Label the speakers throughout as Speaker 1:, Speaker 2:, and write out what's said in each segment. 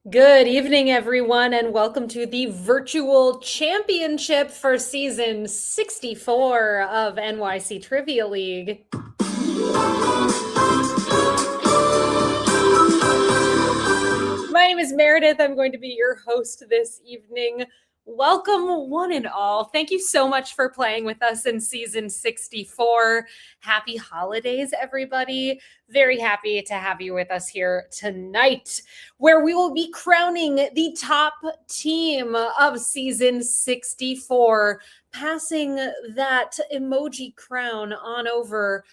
Speaker 1: Good evening, everyone, and welcome to the virtual championship for season 64 of NYC Trivia League. My name is Meredith. I'm going to be your host this evening. Welcome, one and all. Thank you so much for playing with us in season 64. Happy holidays, everybody. Very happy to have you with us here tonight, where we will be crowning the top team of season 64, passing that emoji crown on over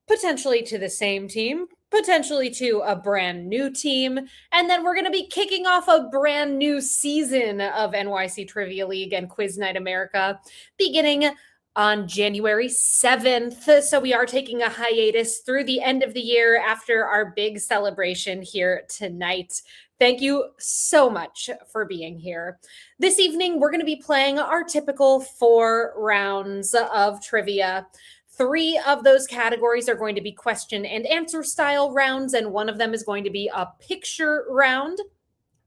Speaker 1: potentially to the same team, potentially to a brand new team. And then we're going to be kicking off a brand new season of NYC Trivia League and Quiz Night America beginning on January 7th. So we are taking a hiatus through the end of the year after our big celebration here tonight. Thank you so much for being here. This evening, we're going to be playing our typical 4 rounds of trivia. 3 of those categories are going to be question and answer style rounds, and one of them is going to be a picture round.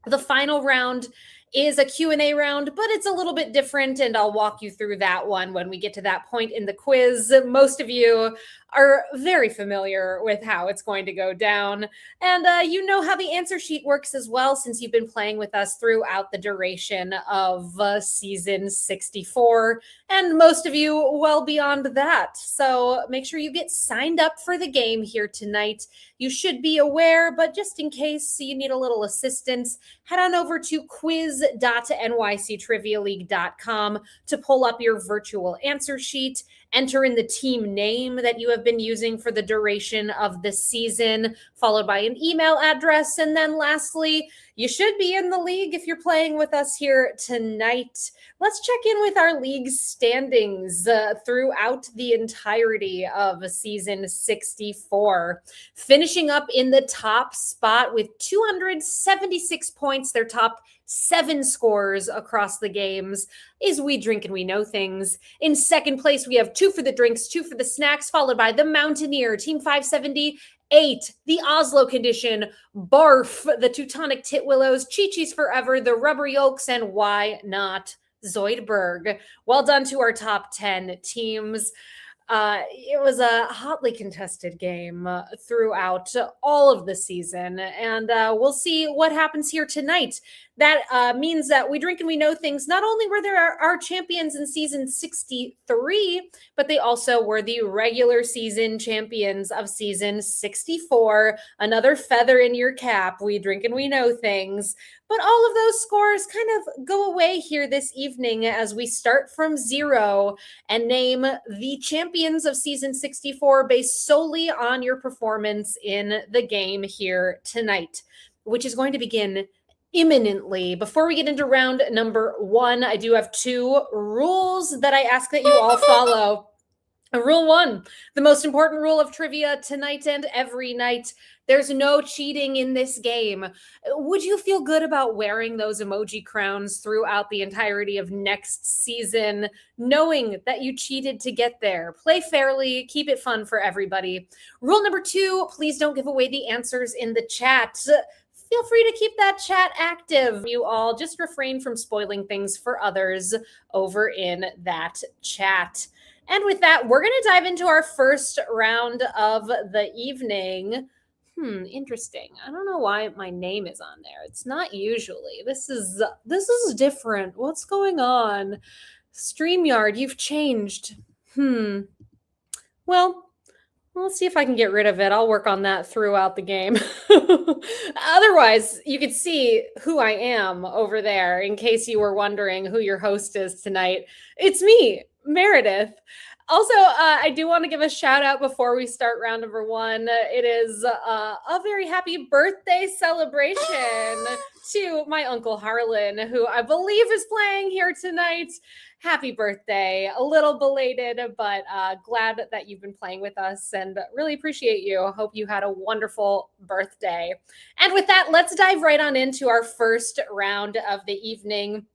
Speaker 1: The final round is a Q&A round, but it's a little bit different, and I'll walk you through that one when we get to that point in the quiz. Most of you are very familiar with how it's going to go down, and you know how the answer sheet works as well, since you've been playing with us throughout the duration of season 64, and most of you well beyond that. So make sure you get signed up for the game here tonight. You should be aware, but just in case you need a little assistance, head on over to quiz.nyctrivialeague.com to pull up your virtual answer sheet. Enter in the team name that you have been using for the duration of the season, followed by an email address. And then lastly, you should be in the league if you're playing with us here tonight. Let's check in with our league standings throughout the entirety of season 64. Finishing up in the top spot with 276 points, their top 7 scores across the games is We Drink and We Know Things. In second place, we have 2 for the drinks, 2 for the snacks, followed by the Mountaineer, Team 578, the Oslo Condition, Barf, the Teutonic Titwillows, Chi-Chi's Forever, the Rubber Yolks, and why not Zoidberg. Well done to our top 10 teams. It was a hotly contested game throughout all of the season, and we'll see what happens here tonight. That means that We Drink and We Know Things, not only were there our champions in season 63, but they also were the regular season champions of season 64. Another feather in your cap, We Drink and We Know Things. But all of those scores kind of go away here this evening as we start from 0 and name the champions of season 64 based solely on your performance in the game here tonight, which is going to begin imminently. Before we get into round number 1, I do have 2 rules that I ask that you all follow. Rule 1, the most important rule of trivia tonight and every night: there's no cheating in this game. Would you feel good about wearing those emoji crowns throughout the entirety of next season, knowing that you cheated to get there? Play fairly, keep it fun for everybody. Rule number 2, please don't give away the answers in the chat. Feel free to keep that chat active. You all just refrain from spoiling things for others over in that chat. And with that, we're going to dive into our first round of the evening. Interesting. I don't know why my name is on there. It's not usually. This is different. What's going on? StreamYard, you've changed. Well, let's see if I can get rid of it. I'll work on that throughout the game. Otherwise, you could see who I am over there in case you were wondering who your host is tonight. It's me, Meredith. Also, I do want to give a shout out before we start round number 1. It is a very happy birthday celebration to my Uncle Harlan, who I believe is playing here tonight. Happy birthday. A little belated, but glad that you've been playing with us and really appreciate you. Hope you had a wonderful birthday. And with that, let's dive right on into our first round of the evening.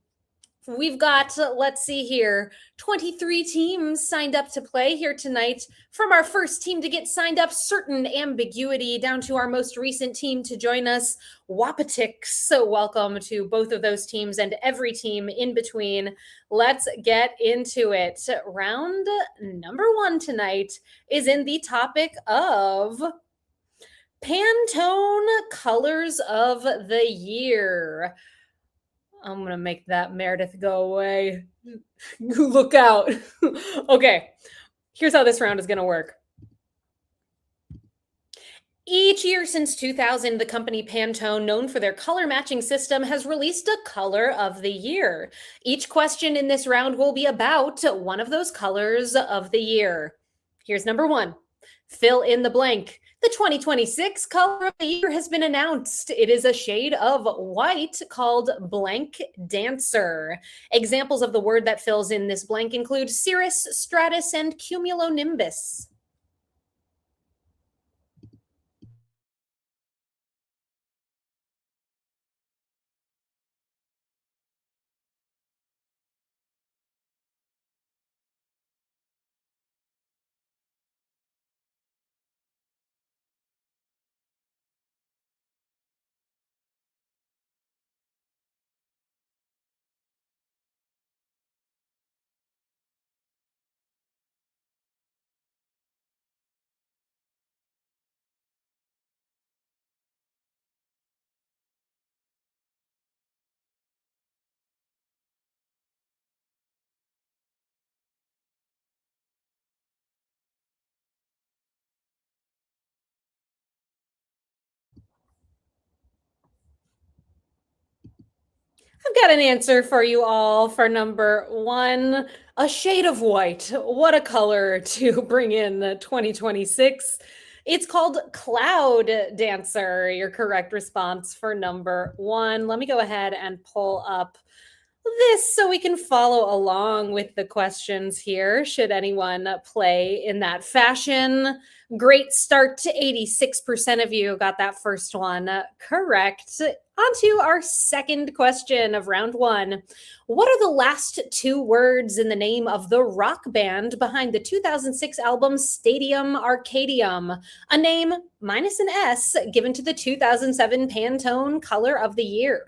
Speaker 1: We've got, let's see here, 23 teams signed up to play here tonight. From our first team to get signed up, certain ambiguity, down to our most recent team to join us, Wapatix. So, welcome to both of those teams and every team in between. Let's get into it. Round number one tonight is in the topic of Pantone colors of the year. I'm going to make that Meredith go away. Look out. Okay, here's how this round is going to work. Each year since 2000, the company Pantone, known for their color matching system, has released a color of the year. Each question in this round will be about one of those colors of the year. Here's number one. Fill in the blank. The 2026 color of the year has been announced. It is a shade of white called Blank Dancer. Examples of the word that fills in this blank include cirrus, stratus, and cumulonimbus. I've got an answer for you all for number one, a shade of white. What a color to bring in the 2026. It's called Cloud Dancer. Your correct response for number one. Let me go ahead and pull up this so we can follow along with the questions here. Should anyone play in that fashion? Great start to 86% of you got that first one correct. On to our second question of round one. What are the last two words in the name of the rock band behind the 2006 album Stadium Arcadium? A name minus an S given to the 2007 Pantone color of the year.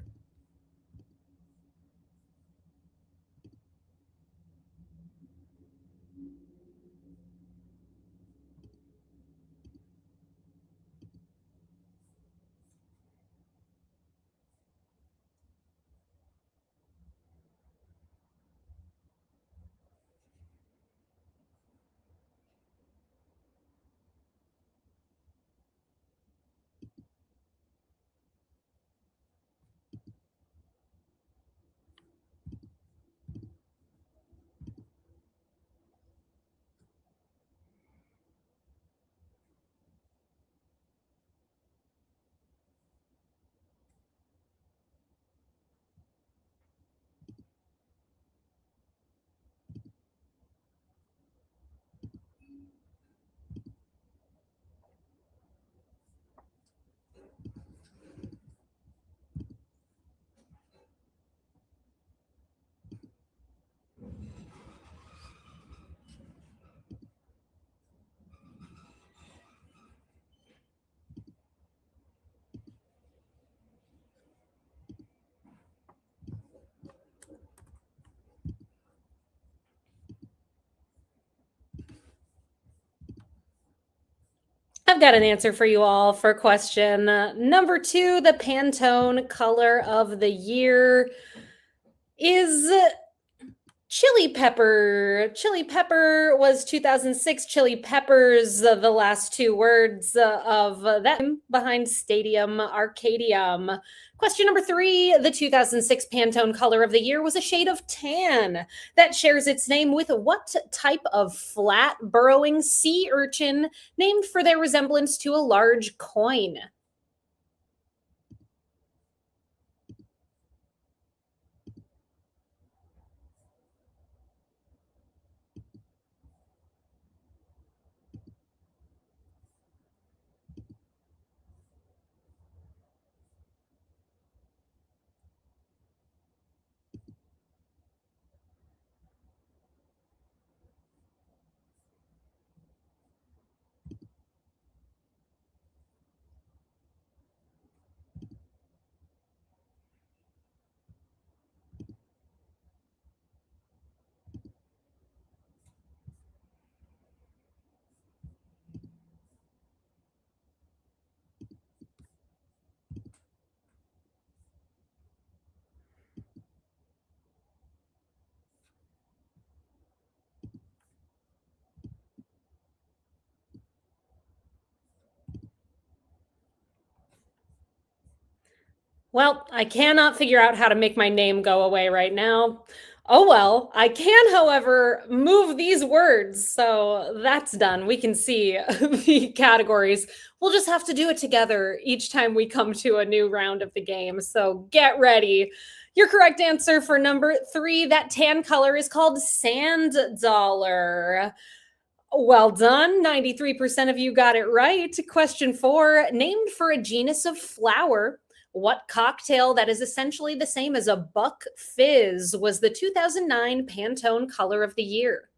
Speaker 1: I've got an answer for you all for question number two. The Pantone color of the year is chili pepper. Chili pepper was 2006. Chili peppers, the last two words of that behind Stadium Arcadium. Question number three. The 2006 Pantone color of the year was a shade of tan that shares its name with what type of flat burrowing sea urchin named for their resemblance to a large coin? Well, I cannot figure out how to make my name go away right now. Oh well, I can, however, move these words. So that's done. We can see the categories. We'll just have to do it together each time we come to a new round of the game. So get ready. Your correct answer for number three, that tan color is called sand dollar. Well done. 93% of you got it right. Question four, named for a genus of flower, what cocktail that is essentially the same as a Buck Fizz was the 2009 Pantone color of the year?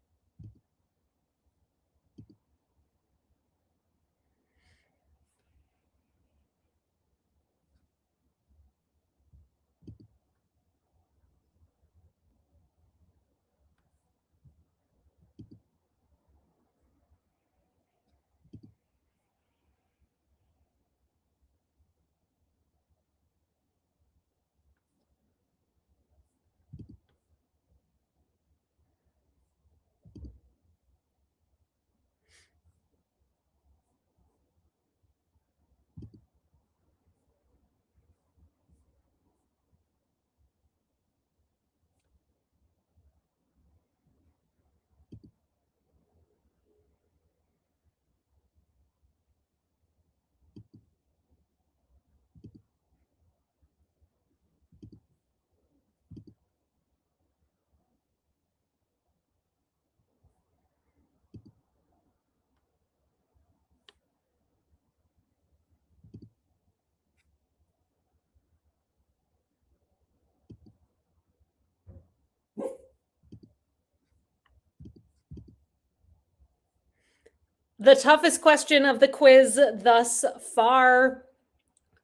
Speaker 1: The toughest question of the quiz thus far.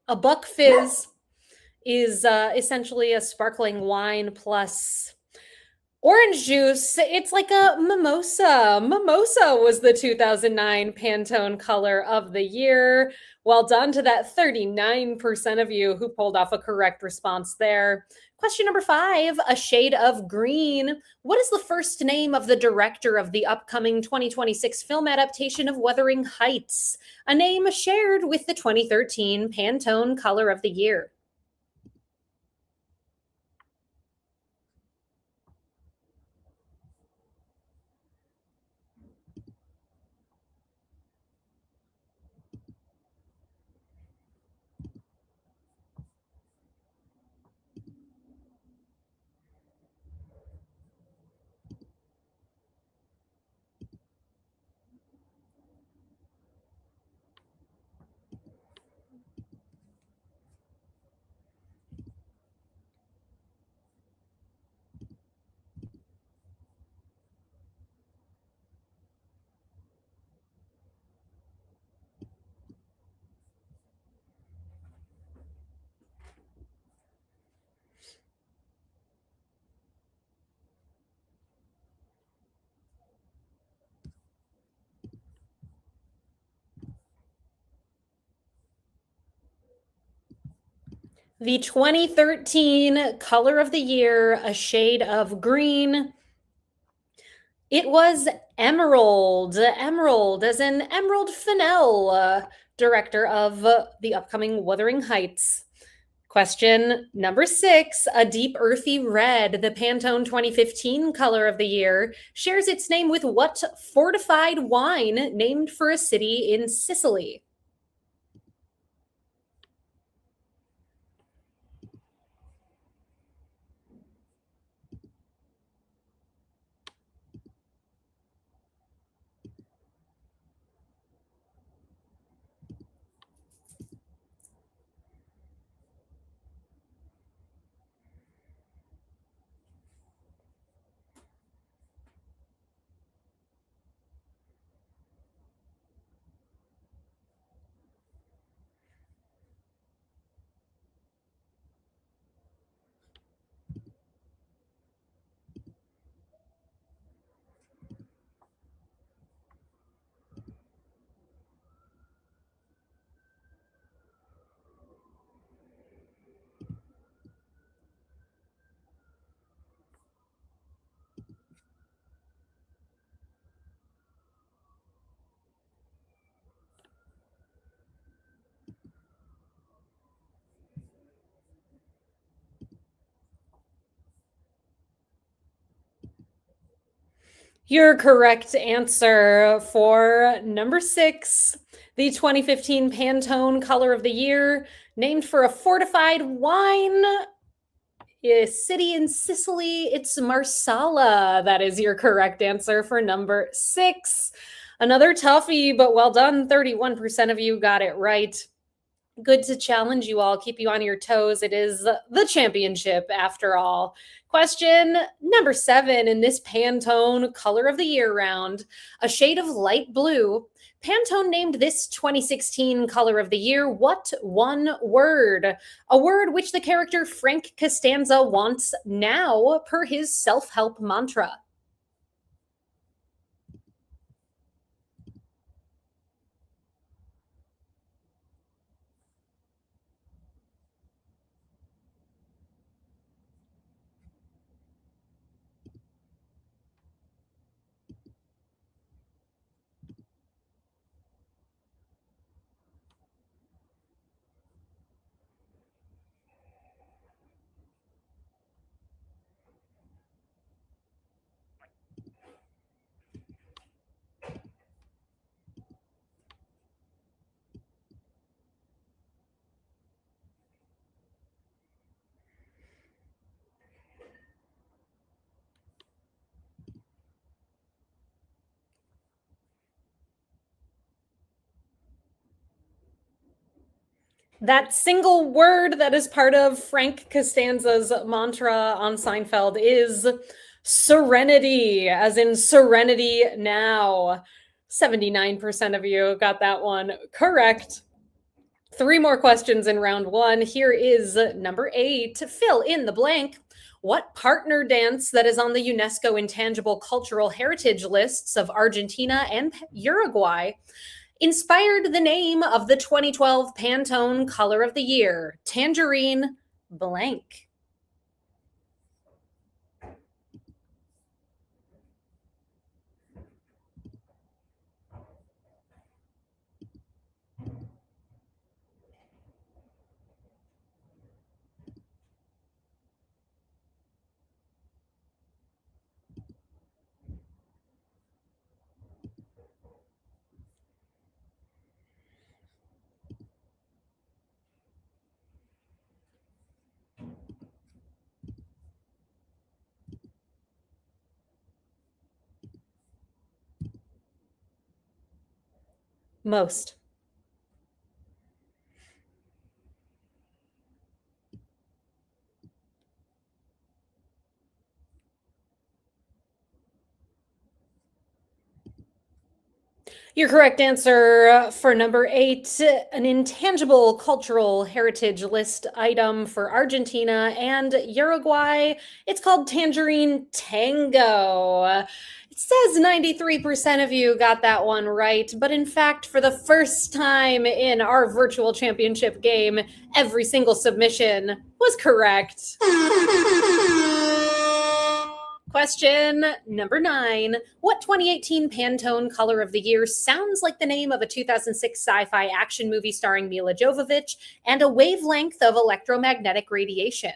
Speaker 1: A Buck Fizz is essentially a sparkling wine plus orange juice. It's like a mimosa. Mimosa was the 2009 Pantone color of the year. Well done to that 39% of you who pulled off a correct response there. Question number five, a shade of green. What is the first name of the director of the upcoming 2026 film adaptation of Wuthering Heights? A name shared with the 2013 Pantone color of the year. The 2013 color of the year, a shade of green. It was Emerald. Emerald, as in Emerald Fennell, director of the upcoming Wuthering Heights. Question number six, a deep earthy red, the Pantone 2015 color of the year, shares its name with what fortified wine named for a city in Sicily? Your correct answer for number 6, the 2015 Pantone Color of the Year, named for a fortified wine, a city in Sicily. It's Marsala. That is your correct answer for number 6. Another toughie, but well done. 31% of you got it right. Good to challenge you all, keep you on your toes. It is the championship after all. Question number 7 in this Pantone Color of the Year round, a shade of light blue. Pantone named this 2016 Color of the Year what one word? A word which the character Frank Costanza wants now per his self-help mantra. That single word that is part of Frank Costanza's mantra on Seinfeld is serenity, as in serenity now. 79% of you got that one correct. 3 more questions in round 1. Here is number 8. Fill in the blank. What partner dance that is on the UNESCO Intangible Cultural Heritage lists of Argentina and Uruguay inspired the name of the 2012 Pantone Color of the Year, Tangerine blank? Most. Your correct answer for number 8, an intangible cultural heritage list item for Argentina and Uruguay. It's called Tangerine Tango. It says 93% of you got that one right, but in fact, for the first time in our virtual championship game, every single submission was correct. Question number 9. What 2018 Pantone Color of the Year sounds like the name of a 2006 sci-fi action movie starring Mila Jovovich and a wavelength of electromagnetic radiation?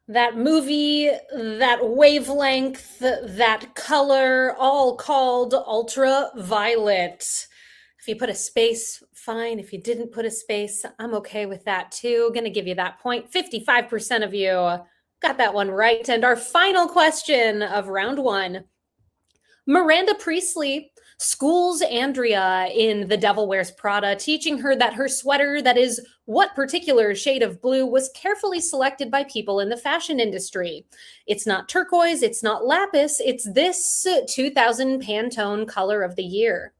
Speaker 1: That movie, that wavelength, that color, all called ultraviolet. If you put a space, fine. If you didn't put a space, I'm okay with that too. Gonna give you that point. 55% of you got that one right. And our final question of round one, Miranda Priestley schools Andrea in The Devil Wears Prada, teaching her that her sweater, that is, what particular shade of blue, was carefully selected by people in the fashion industry. It's not turquoise, it's not lapis, it's this 2000 Pantone color of the year.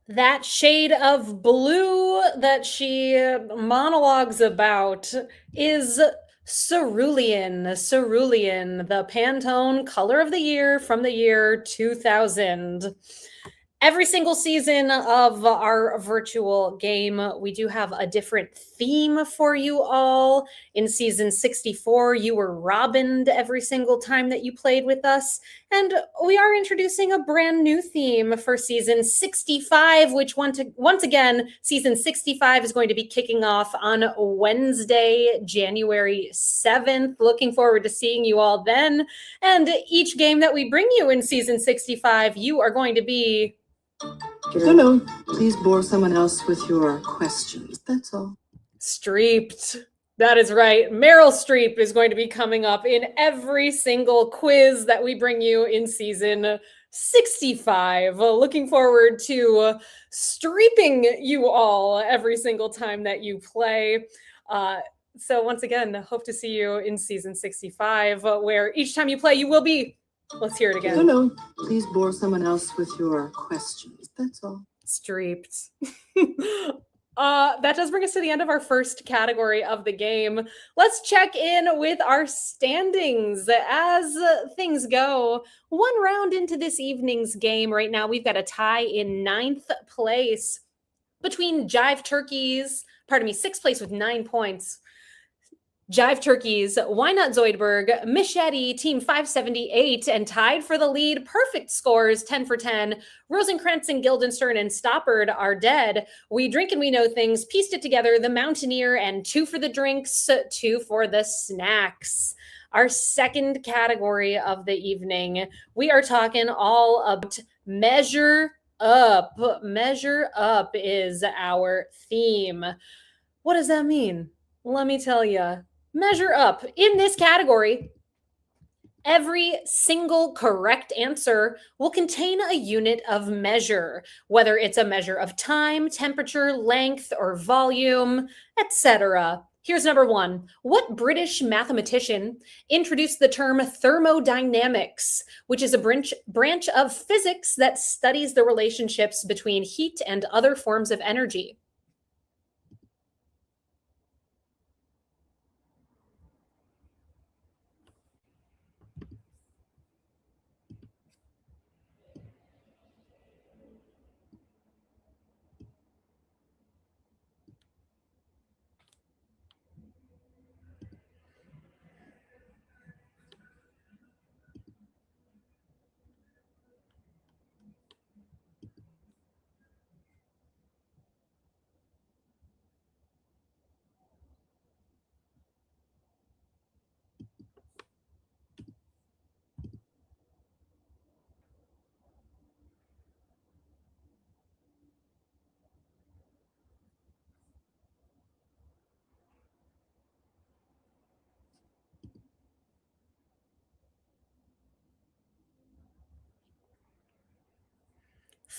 Speaker 1: That shade of blue that she monologues about is cerulean. Cerulean, the Pantone color of the year from the year 2000. Every single season of our virtual game, we do have a different theme for you all. In season 64, you were robined every single time that you played with us. And we are introducing a brand new theme for season 65, which once again, season 65 is going to be kicking off on Wednesday, January 7th. Looking forward to seeing you all then. And each game that we bring you in season 65, you are going to be...
Speaker 2: Hello. Please bore someone else with your questions. That's all.
Speaker 1: Streeped. That is right. Meryl Streep is going to be coming up in every single quiz that we bring you in season 65. Looking forward to streeping you all every single time that you play. So once again, hope to see you in season 65, where each time you play, you will be... Let's hear it again.
Speaker 2: Hello. Please bore someone else with your questions. That's all.
Speaker 1: Streeped. That does bring us to the end of our first category of the game. Let's check in with our standings as things go. One round into this evening's game right now, we've got a tie in 9th place between Jive Turkeys, 6th place with 9 points. Jive Turkeys, Why Not Zoidberg, Machete, Team 578, and tied for the lead, perfect scores, 10 for 10. Rosencrantz and Guildenstern and Stoppard are dead. We Drink and We Know Things, pieced it together, The Mountaineer, and 2 for the drinks, 2 for the snacks. Our second category of the evening, we are talking all about Measure Up. Measure Up is our theme. What does that mean? Let me tell you. Measure up. In this category, every single correct answer will contain a unit of measure, whether it's a measure of time, temperature, length, or volume, etc. Here's number one. What British mathematician introduced the term thermodynamics, which is a branch of physics that studies the relationships between heat and other forms of energy?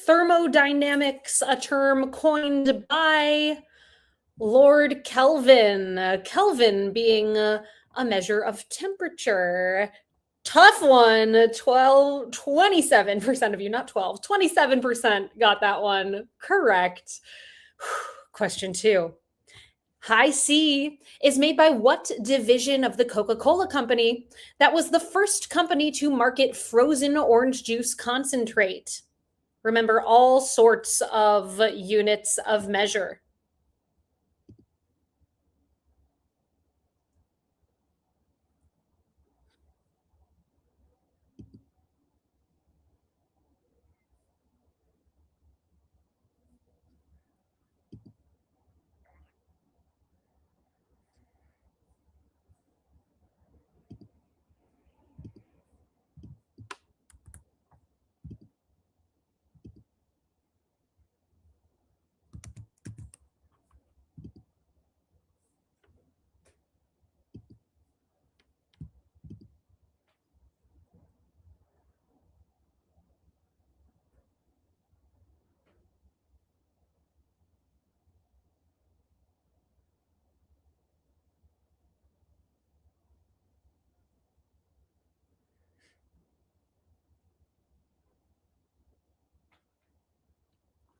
Speaker 1: Thermodynamics, a term coined by Lord Kelvin. Kelvin being a measure of temperature. Tough one. 27% of you, not 12, 27% got that one correct. Question 2. High C is made by what division of the Coca-Cola Company that was the first company to market frozen orange juice concentrate? Remember, all sorts of units of measure.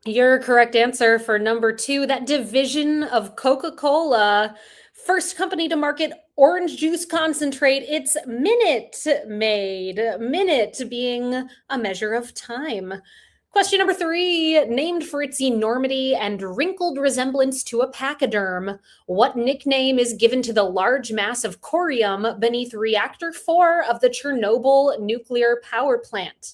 Speaker 1: Your correct answer for number 2, that division of Coca-Cola, first company to market orange juice concentrate, it's Minute Maid. Minute being a measure of time. Question number 3, named for its enormity and wrinkled resemblance to a pachyderm, what nickname is given to the large mass of corium beneath reactor 4 of the Chernobyl nuclear power plant?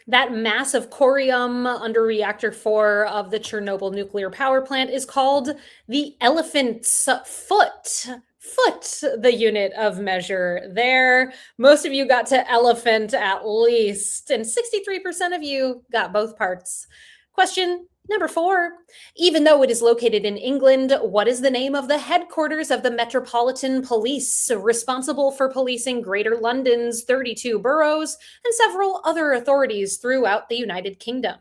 Speaker 1: That mass of corium under reactor 4 of the Chernobyl nuclear power plant is called the elephant's foot. Foot, the unit of measure there. Most of you got to elephant at least, and 63% of you got both parts. Question number 4. Even though it is located in England, what is the name of the headquarters of the Metropolitan Police, responsible for policing Greater London's 32 boroughs and several other authorities throughout the United Kingdom?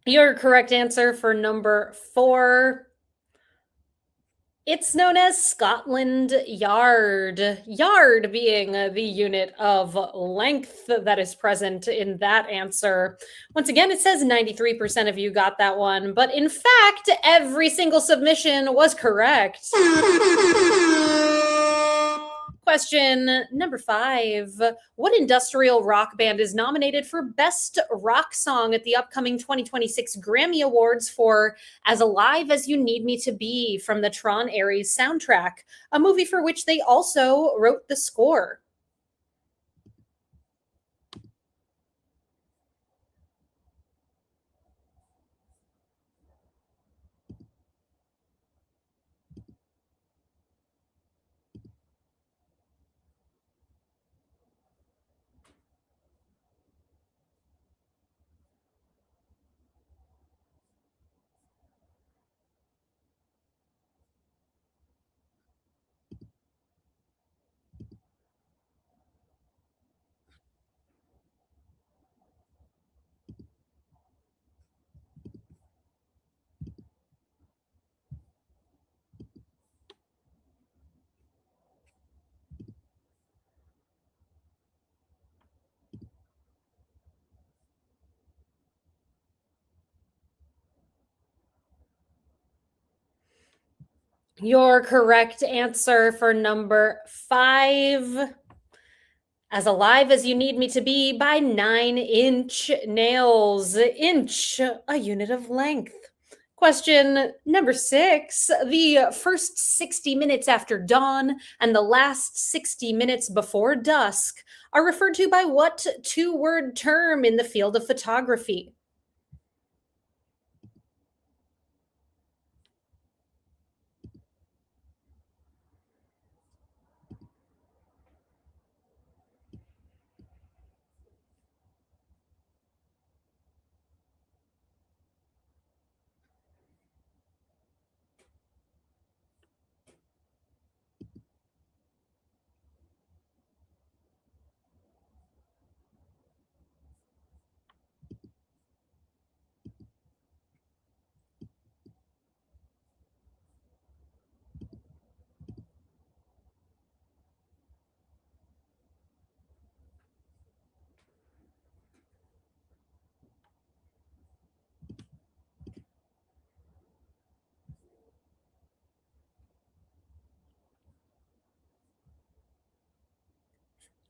Speaker 1: Your correct answer for number 4. It's known as Scotland Yard. Yard being the unit of length that is present in that answer. Once again, it says 93% of you got that one, but in fact, every single submission was correct. Question number 5. What industrial rock band is nominated for Best Rock Song at the upcoming 2026 Grammy Awards for As Alive as You Need Me to Be from the Tron Ares soundtrack, a movie for which they also wrote the score? Your correct answer for number 5. As alive as you need me to be by 9-inch nails. Inch, a unit of length. Question number 6. The first 60 minutes after dawn and the last 60 minutes before dusk are referred to by what two-word term in the field of photography?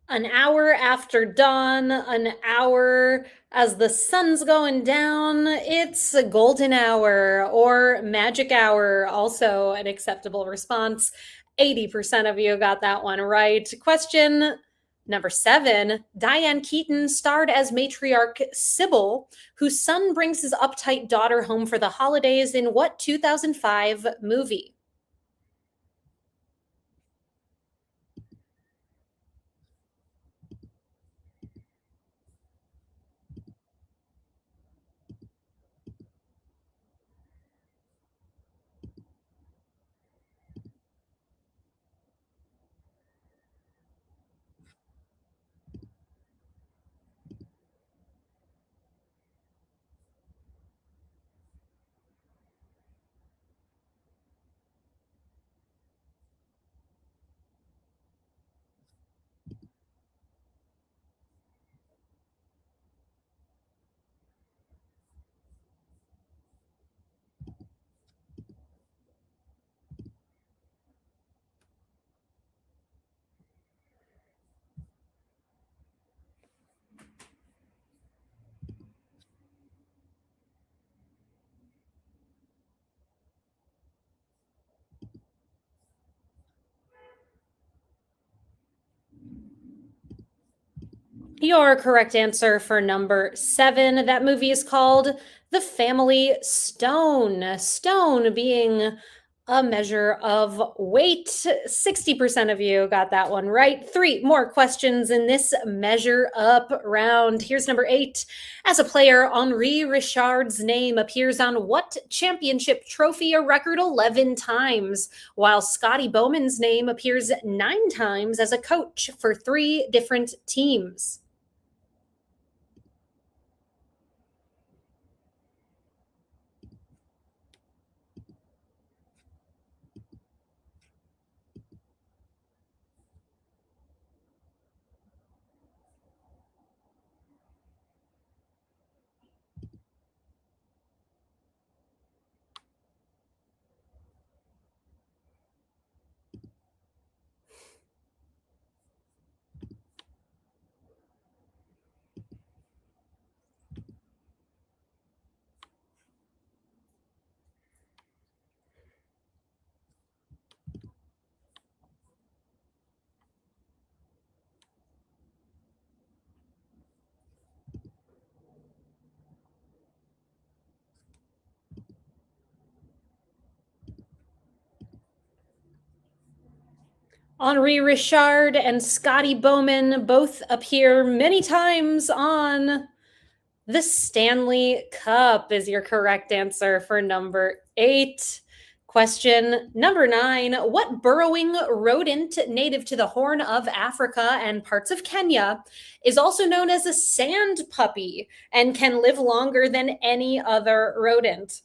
Speaker 1: An hour after dawn, an hour as the sun's going down. It's a golden hour or magic hour, also an acceptable response. 80% of you got that one right. Question number 7. Diane Keaton starred as matriarch Sybil, whose son brings his uptight daughter home for the holidays in what 2005 movie? Your correct answer for number 7. That movie is called The Family Stone. Stone being a measure of weight. 60% of you got that one right. 3 more questions in this measure up round. Here's number 8. As a player, Henri Richard's name appears on what championship trophy a record 11 times, while Scotty Bowman's name appears 9 times as a coach for 3 different teams? Henri Richard and Scotty Bowman both appear many times on the Stanley Cup, is your correct answer for number 8. Question number 9. What burrowing rodent native to the Horn of Africa and parts of Kenya is also known as a sand puppy and can live longer than any other rodent?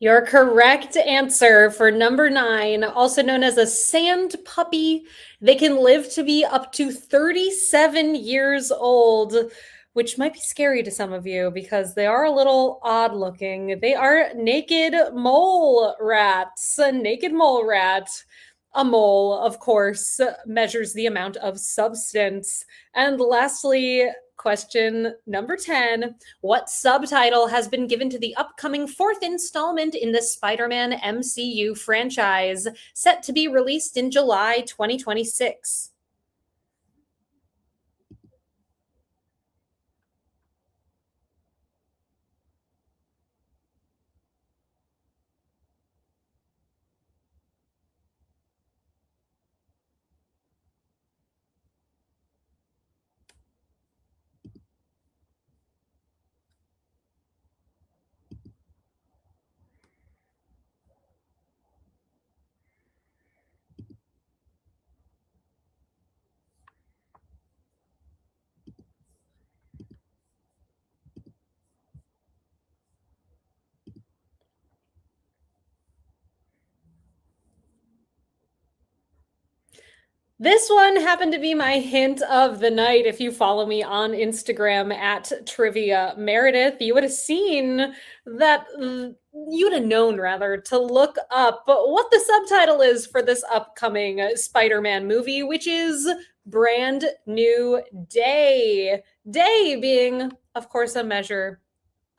Speaker 1: Your correct answer for number 9, also known as a sand puppy, they can live to be up to 37 years old, which might be scary to some of you because they are a little odd looking. They are naked mole rats. A naked mole rat. A mole, of course, measures the amount of substance. And lastly, question number 10. What subtitle has been given to the upcoming 4th installment in the Spider-Man MCU franchise, set to be released in July 2026? This one happened to be my hint of the night. If you follow me on Instagram at Trivia Meredith, you would have seen that, you would have known rather, to look up what the subtitle is for this upcoming Spider Man movie, which is Brand New Day. Day being, of course, a measure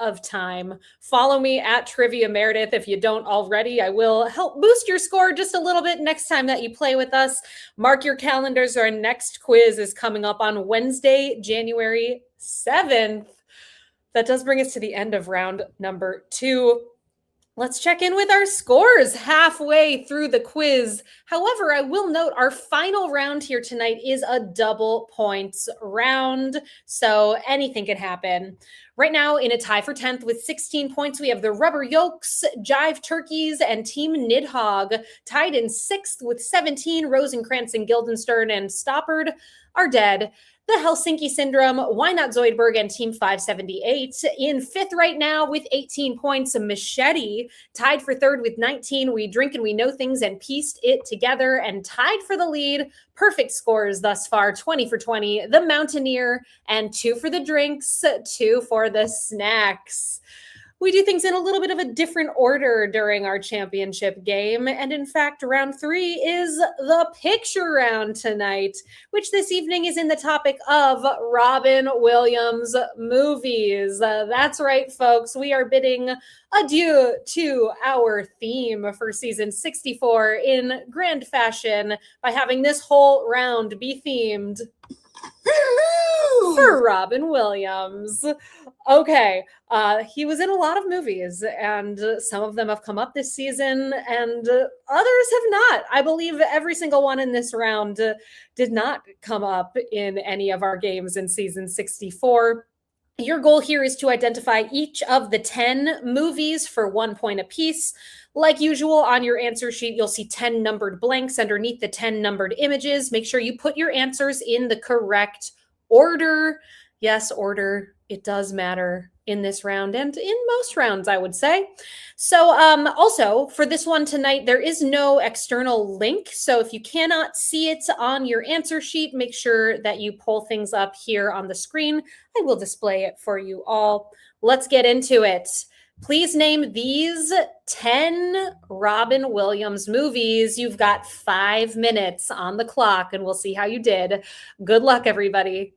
Speaker 1: of time. Follow me at Trivia Meredith if you don't already. I will help boost your score just a little bit next time that you play with us. Mark your calendars. Our next quiz is coming up on Wednesday, January 7th. That does bring us to the end of round number 2. Let's check in with our scores halfway through the quiz. However, I will note our final round here tonight is a double points round, so anything can happen. Right now, in a tie for 10th with 16 points, we have the Rubber Yolks, Jive Turkeys, and Team Nidhogg. Tied in 6th with 17, Rosencrantz and Guildenstern and Stoppard are dead. The Helsinki Syndrome, Why Not Zoidberg, and Team 578. In 5th right now with 18 points, Machete. Tied for 3rd with 19, We Drink and We Know Things and Pieced It Together. And tied for the lead, perfect scores thus far, 20 for 20, The Mountaineer, and 2 for the drinks, 2 for the snacks. We do things in a little bit of a different order during our championship game. And in fact, round 3 is the picture round tonight, which this evening is in the topic of Robin Williams movies. That's right, folks. We are bidding adieu to our theme for season 64 in grand fashion by having this whole round be themed for Robin Williams. Okay, he was in a lot of movies, and some of them have come up this season, and others have not. I believe every single one in this round did not come up in any of our games in season 64. Your goal here is to identify each of the 10 movies for 1 point apiece. Like usual, on your answer sheet, you'll see 10 numbered blanks underneath the 10 numbered images. Make sure you put your answers in the correct order. Yes, order. It does matter in this round and in most rounds, I would say. So also for this one tonight, there is no external link. So if you cannot see it on your answer sheet, make sure that you pull things up here on the screen. I will display it for you all. Let's get into it. Please name these 10 Robin Williams movies. You've got 5 minutes on the clock, and we'll see how you did. Good luck, everybody.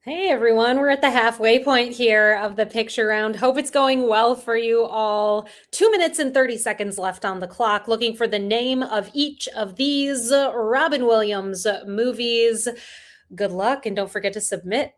Speaker 1: Hey everyone, we're at the halfway point here of the picture round. Hope it's going well for you all. 2 minutes and 30 seconds left on the clock. Looking for the name of each of these Robin Williams movies. Good luck and don't forget to submit.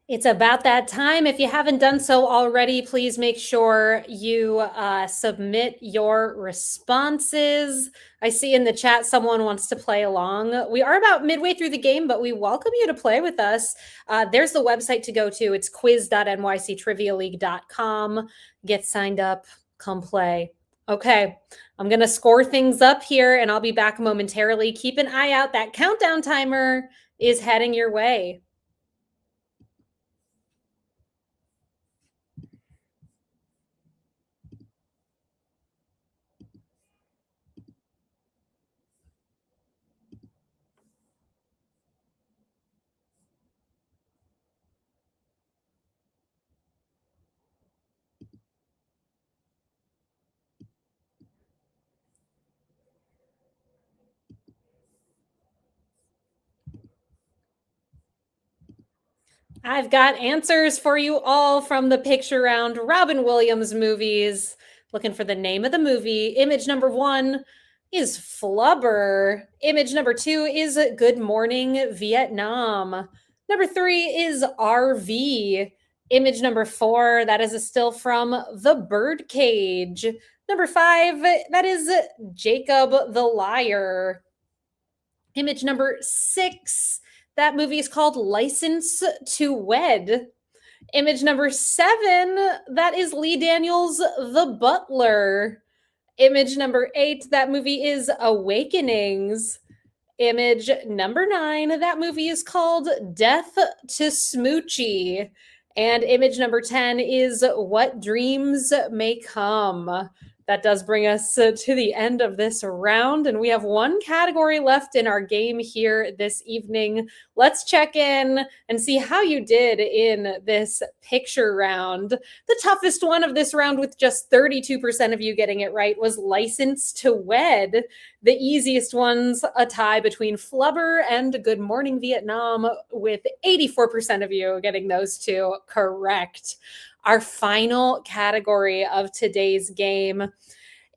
Speaker 1: It's about that time. If you haven't done so already, please make sure you submit your responses. I see in the chat someone wants to play along. We are about midway through the game, but we welcome you to play with us. There's the website to go to. It's quiz.nyctrivialeague.com. Get signed up, come play. Okay, I'm going to score things up here and I'll be back momentarily. Keep an eye out. That countdown timer is heading your way. I've got answers for you all from the picture round Robin Williams movies. Looking for the name of the movie. Image number 1 is Flubber. Image number 2 is Good Morning Vietnam. Number 3 is RV. Image number 4, that is a still from The Birdcage. Number 5, that is Jacob the Liar. Image number 6, that movie is called License to Wed. Image number 7, that is Lee Daniels' The Butler. Image number 8, that movie is Awakenings. Image number 9, that movie is called Death to Smoochie. And image number 10 is What Dreams May Come. That does bring us to the end of this round, and we have one category left in our game here this evening. Let's check in and see how you did in this picture round. The toughest one of this round, with just 32% of you getting it right, was License to Wed. The easiest ones, a tie between Flubber and Good Morning Vietnam, with 84% of you getting those two correct. Our final category of today's game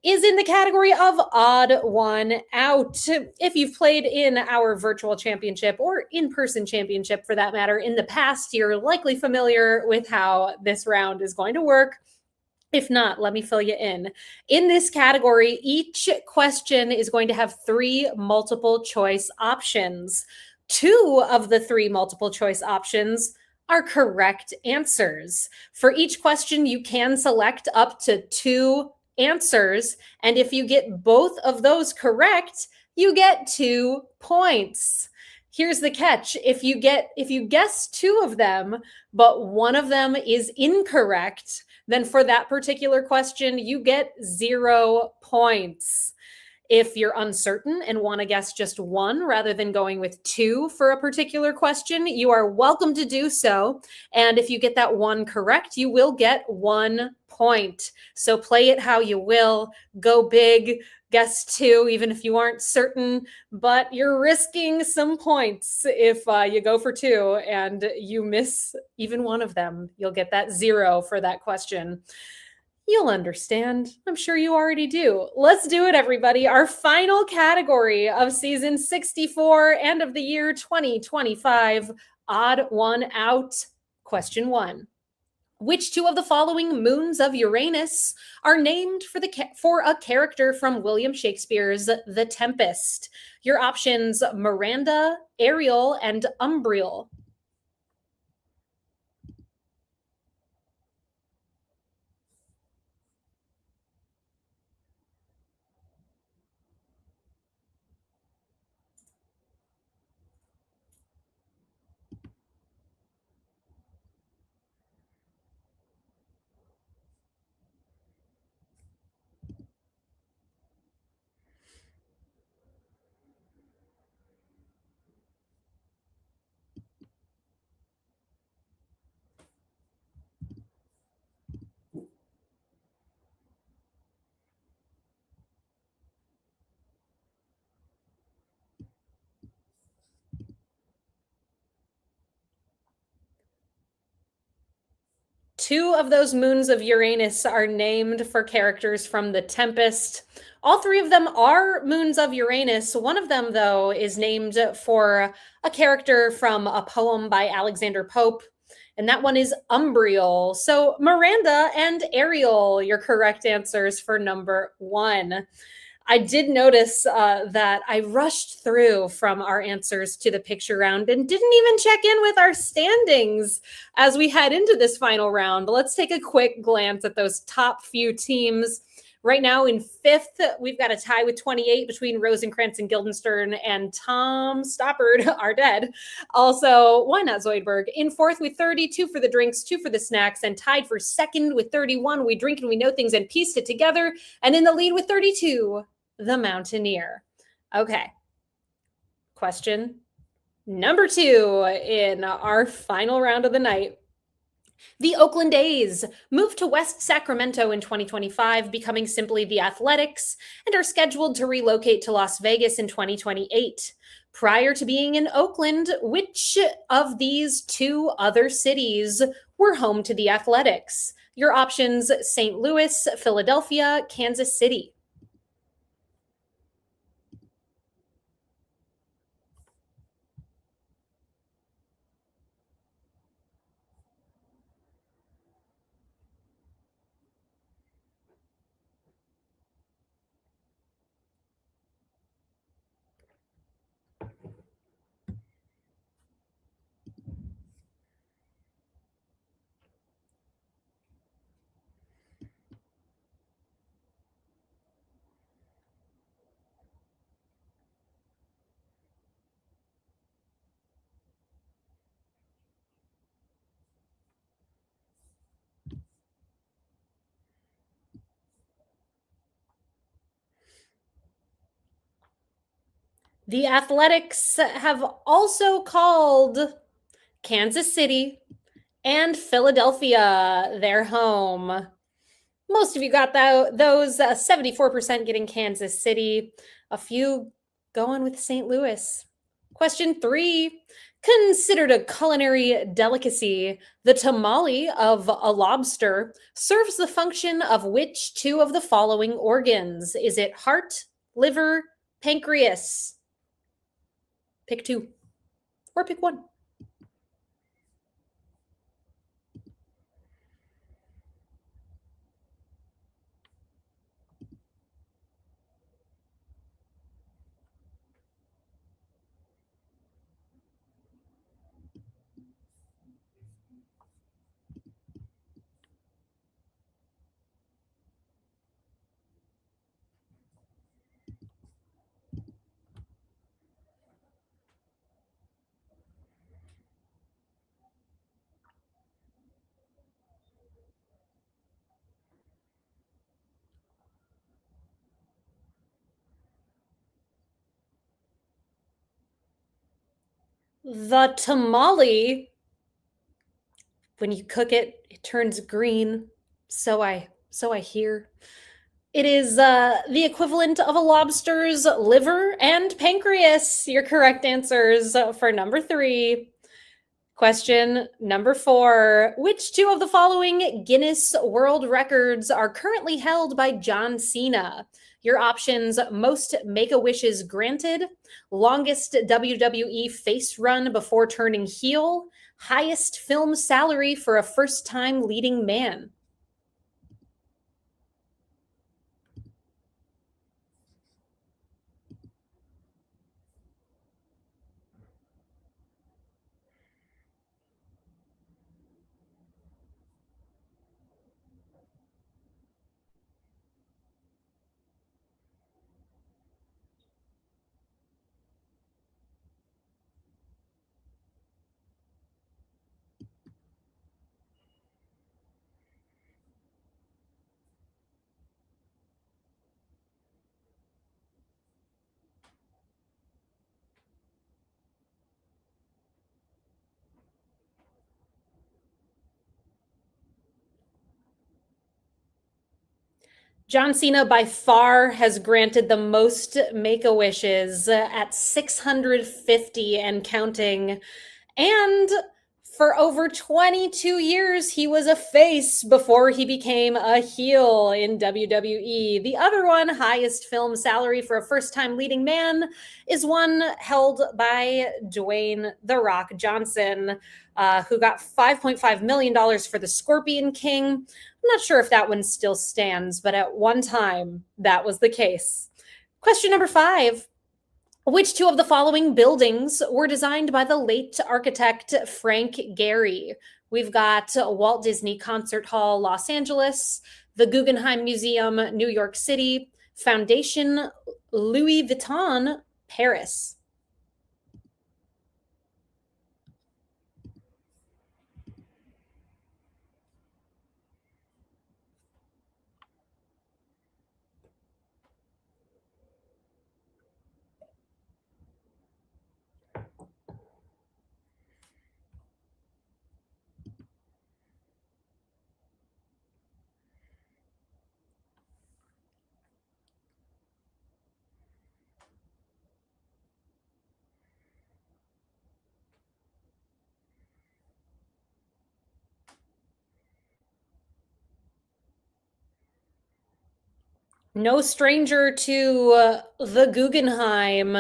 Speaker 1: is in the category of odd one out. If you've played in our virtual championship or in-person championship for that matter in the past, you're likely familiar with how this round is going to work. If not, let me fill you in. In this category, each question is going to have 3 multiple choice options. 2 of the 3 multiple choice options are correct answers. For each question, you can select up to 2 answers, and if you get both of those correct, you get 2 points. Here's the catch. If you guess 2 of them, but one of them is incorrect, then for that particular question, you get 0 points. If you're uncertain and want to guess just 1 rather than going with 2 for a particular question, you are welcome to do so. And if you get that 1 correct, you will get 1 point. So play it how you will. Go big. Guess 2, even if you aren't certain, but you're risking some points if you go for 2 and you miss even one of them. You'll get that 0 for that question. You'll understand. I'm sure you already do. Let's do it, everybody. Our final category of season 64 and of the year 2025, odd one out. Question 1. Which 2 of the following moons of Uranus are named for a character from William Shakespeare's The Tempest? Your options: Miranda, Ariel, and Umbriel. Two of those moons of Uranus are named for characters from The Tempest. All 3 of them are moons of Uranus. One of them, though, is named for a character from a poem by Alexander Pope, and that one is Umbriel. So Miranda and Ariel, your correct answers for number 1. I did notice that I rushed through from our answers to the picture round and didn't even check in with our standings as we head into this final round. Let's take a quick glance at those top few teams. Right now in 5th, we've got a tie with 28 between Rosencrantz and Guildenstern and Tom Stoppard are dead. Also, why not Zoidberg? In 4th with 30, 2 for the drinks, 2 for the snacks, and tied for 2nd with 31. We drink and we know things and pieced it together. And in the lead with 32, the Mountaineer. Okay. Question number 2 in our final round of the night. The Oakland A's moved to West Sacramento in 2025, becoming simply the Athletics, and are scheduled to relocate to Las Vegas in 2028. Prior to being in Oakland, which of these 2 other cities were home to the Athletics? Your options: St. Louis, Philadelphia, Kansas City. The Athletics have also called Kansas City and Philadelphia their home. Most of you got those, 74% getting Kansas City, a few going with St. Louis. Question 3. Considered a culinary delicacy, the tamale of a lobster serves the function of which two of the following organs? Is it heart, liver, pancreas? Pick two or pick one. The tamale, when you cook it, it turns green. So I hear. It is the equivalent of a lobster's liver and pancreas. Your correct answers for number 3. Question number 4. Which two of the following Guinness World Records are currently held by John Cena? Your options: most Make-A-Wishes granted, longest WWE face run before turning heel, highest film salary for a first-time leading man. John Cena by far has granted the most Make-A-Wishes at 650 and counting. And for over 22 years, he was a face before he became a heel in WWE. The other one, highest film salary for a first time leading man, is one held by Dwayne The Rock Johnson, who got $5.5 million for The Scorpion King. I'm not sure if that one still stands, but at one time, that was the case. Question number 5. Which two of the following buildings were designed by the late architect Frank Gehry? We've got Walt Disney Concert Hall, Los Angeles, the Guggenheim Museum, New York City, Foundation Louis Vuitton, Paris. No stranger to the Guggenheim,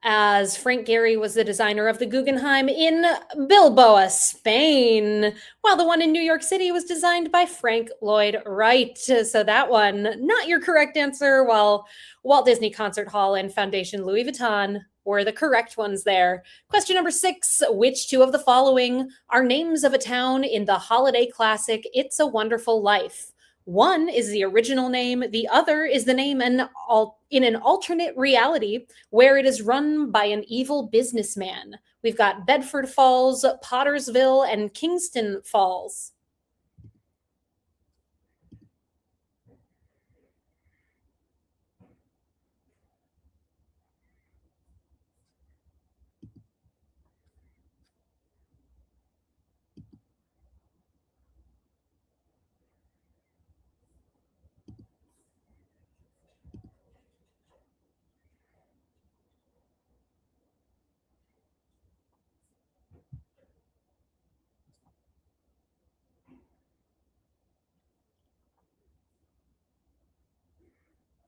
Speaker 1: as Frank Gehry was the designer of the Guggenheim in Bilbao, Spain, while the one in New York City was designed by Frank Lloyd Wright. So that one, not your correct answer, while Walt Disney Concert Hall and Foundation Louis Vuitton were the correct ones there. Question number 6. Which two of the following are names of a town in the holiday classic It's a Wonderful Life? One is the original name, the other is the name in an alternate reality where it is run by an evil businessman. We've got Bedford Falls, Pottersville, and Kingston Falls.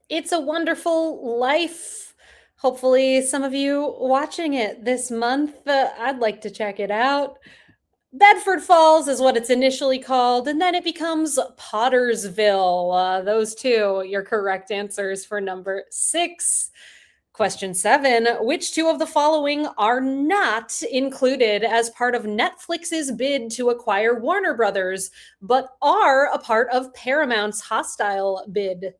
Speaker 1: It's a Wonderful Life. Hopefully, some of you watching it this month. I'd like to check it out. Bedford Falls is what it's initially called, and then it becomes Pottersville. Those two, your correct answers for number 6. Question 7. Which two of the following are not included as part of Netflix's bid to acquire Warner Brothers, but are a part of Paramount's hostile bid?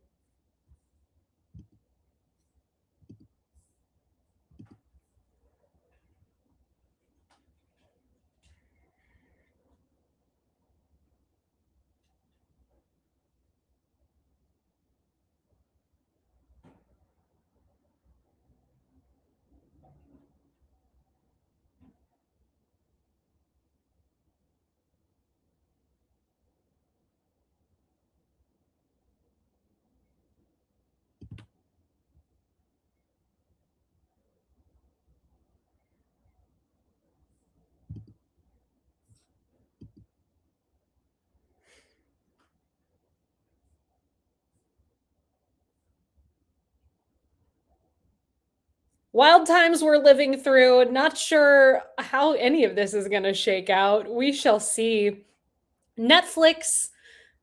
Speaker 1: Wild times we're living through. Not sure how any of this is going to shake out. We shall see. Netflix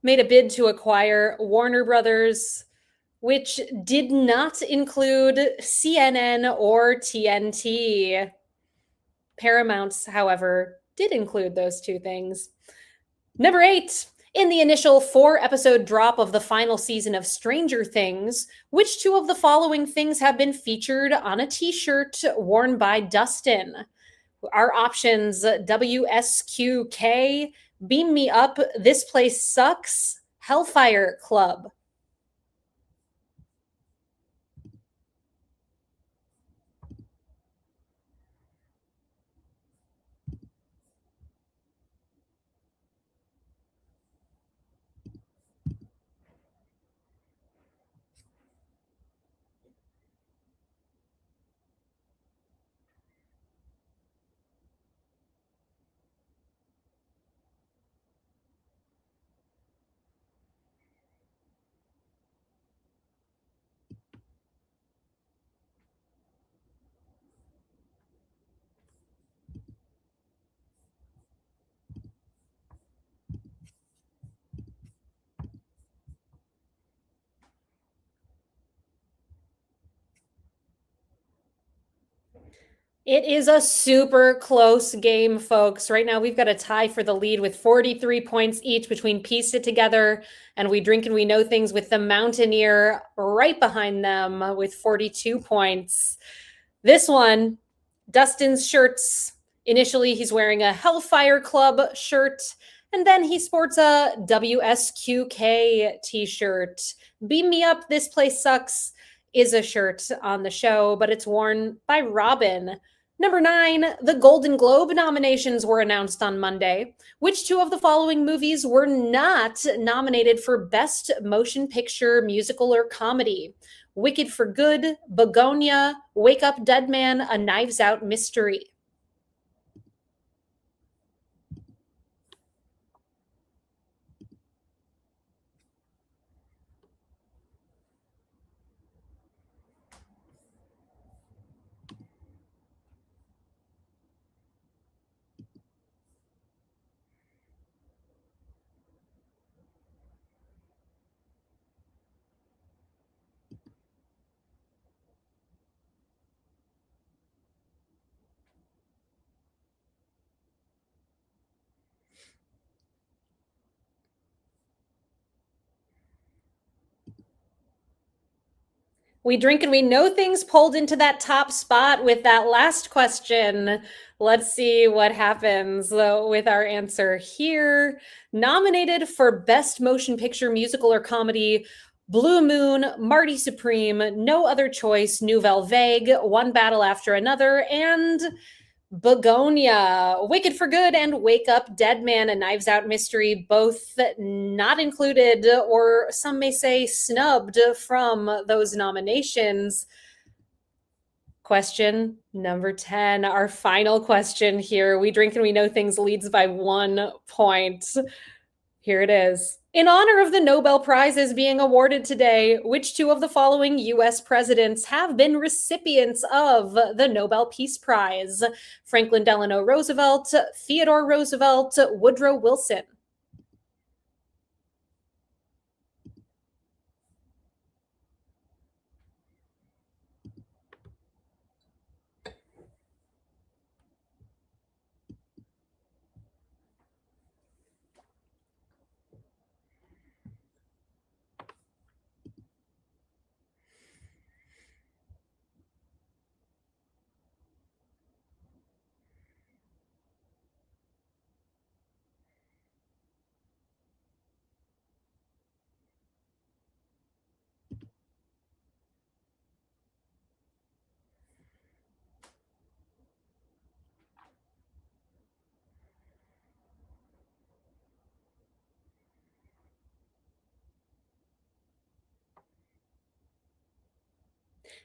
Speaker 1: made a bid to acquire Warner Brothers, which did not include CNN or TNT. Paramount's, however, did include those two things. Number 8. In the initial 4-episode drop of the final season of Stranger Things, which two of the following things have been featured on a t-shirt worn by Dustin? Our options: WSQK, Beam Me Up, This Place Sucks, Hellfire Club. It is a super close game, folks. Right now, we've got a tie for the lead with 43 points each between Piece It Together and We Drink and We Know Things, with the Mountaineer right behind them with 42 points. This one, Dustin's shirts. Initially, he's wearing a Hellfire Club shirt, and then he sports a WSQK t-shirt. Beam Me Up, This Place Sucks is a shirt on the show, but it's worn by Robin. Number 9, the Golden Globe nominations were announced on Monday. Which two of the following movies were not nominated for Best Motion Picture, Musical, or Comedy? Wicked for Good, Begonia, Wake Up Dead Man, A Knives Out Mystery. We Drink and We Know Things pulled into that top spot with that last question. Let's see what happens with our answer here. Nominated for Best Motion Picture, Musical, or Comedy: Blue Moon, Marty Supreme, No Other Choice, Nouvelle Vague, One Battle After Another, and Begonia. Wicked for Good and Wake Up Dead Man, A Knives Out Mystery, both not included, or some may say snubbed from those nominations. Question number 10, our final question here. We Drink and We Know Things leads by 1 point. Here it is. In honor of the Nobel Prizes being awarded today, which two of the following US presidents have been recipients of the Nobel Peace Prize? Franklin Delano Roosevelt, Theodore Roosevelt, Woodrow Wilson.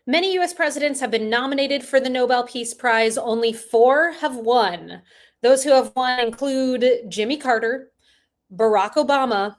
Speaker 1: Many US presidents have been nominated for the Nobel Peace Prize. Only 4 have won. Those who have won include Jimmy Carter, Barack Obama,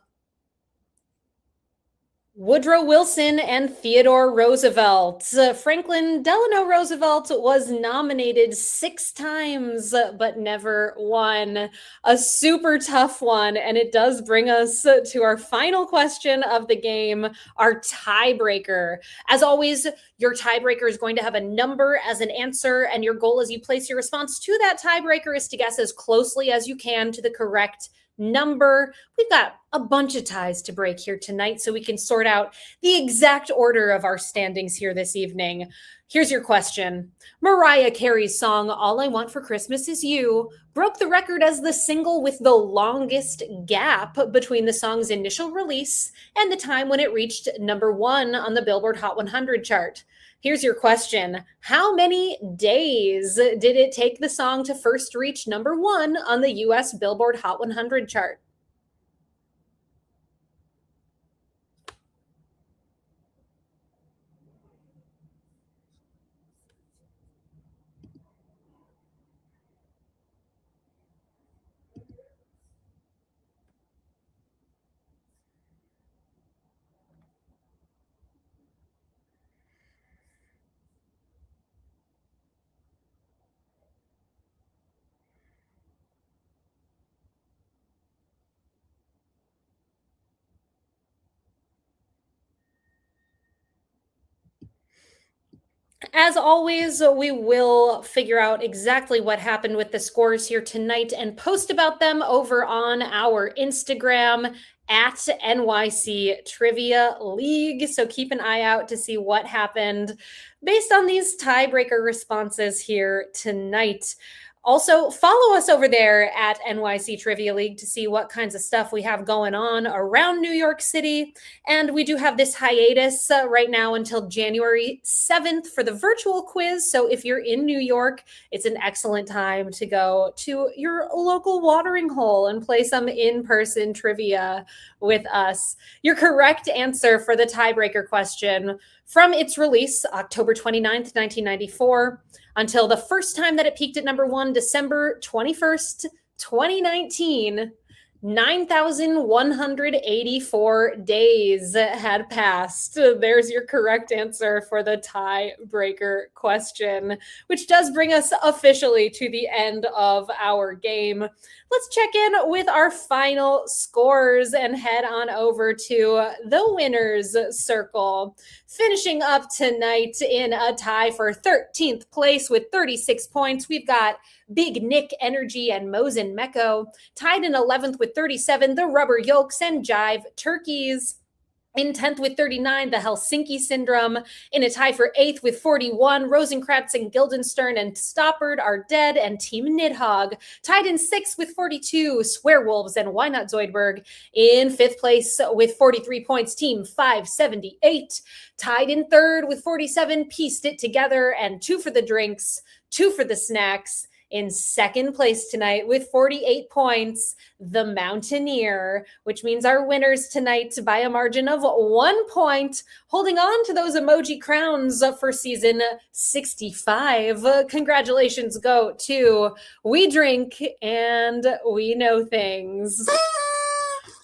Speaker 1: Woodrow Wilson, and Theodore Roosevelt. Franklin Delano Roosevelt was nominated 6 times, but never won. A super tough one. And it does bring us to our final question of the game, our tiebreaker. As always, your tiebreaker is going to have a number as an answer, and your goal as you place your response to that tiebreaker is to guess as closely as you can to the correct number. We've got a bunch of ties to break here tonight, so we can sort out the exact order of our standings here this evening. Here's your question. Mariah Carey's song, All I Want for Christmas Is You, broke the record as the single with the longest gap between the song's initial release and the time when it reached number 1 on the Billboard Hot 100 chart. Here's your question. How many days did it take the song to first reach number 1 on the US Billboard Hot 100 chart? As always, we will figure out exactly what happened with the scores here tonight and post about them over on our Instagram at NYC Trivia League. So keep an eye out to see what happened based on these tiebreaker responses here tonight. Also, follow us over there at NYC Trivia League to see what kinds of stuff we have going on around New York City. And we do have this hiatus right now until January 7th for the virtual quiz. So if you're in New York, it's an excellent time to go to your local watering hole and play some in-person trivia with us. Your correct answer for the tiebreaker question from its release, October 29th, 1994, until the first time that it peaked at number 1, December 21st, 2019, 9,184 days had passed. There's your correct answer for the tiebreaker question, which does bring us officially to the end of our game. Let's check in with our final scores and head on over to the winner's circle. Finishing up tonight in a tie for 13th place with 36 points, we've got Big Nick Energy and Mosin Mecco. Tied in 11th with 37, the Rubber Yolks and Jive Turkeys. In 10th with 39, the Helsinki Syndrome. In a tie for 8th with 41, Rosencrantz and Guildenstern and Stoppard are dead, and Team Nidhogg. Tied in 6th with 42, Swearwolves and Why Not Zoidberg. In 5th place with 43 points, Team 578. Tied in 3rd with 47, Pieced It Together, and 2 for the drinks, 2 for the snacks. In 2nd place tonight with 48 points, the Mountaineer, which means our winners tonight by a margin of 1 point, holding on to those emoji crowns for season 65. Congratulations go to We Drink and We Know Things.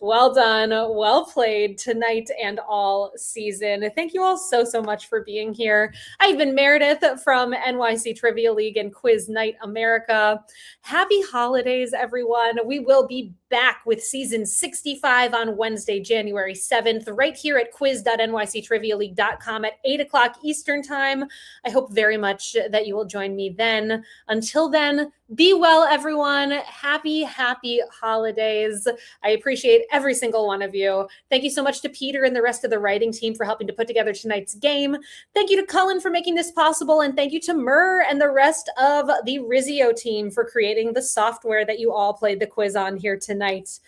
Speaker 1: Well done. Well played tonight and all season. Thank you all so much for being here. I've been Meredith from NYC Trivia League and Quiz Night America. Happy holidays, everyone. We will be back with season 65 on Wednesday, January 7th, right here at quiz.nyctrivialeague.com at 8 o'clock Eastern Time. I hope very much that you will join me then. Until then, be well, everyone. Happy holidays. I appreciate every single one of you. Thank you so much to Peter and the rest of the writing team for helping to put together tonight's game. Thank you to Cullen for making this possible. And thank you to Murr and the rest of the Rizzio team for creating the software that you all played the quiz on here tonight.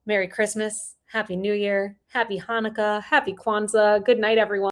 Speaker 1: Merry Christmas. Happy New Year. Happy Hanukkah. Happy Kwanzaa. Good night, everyone.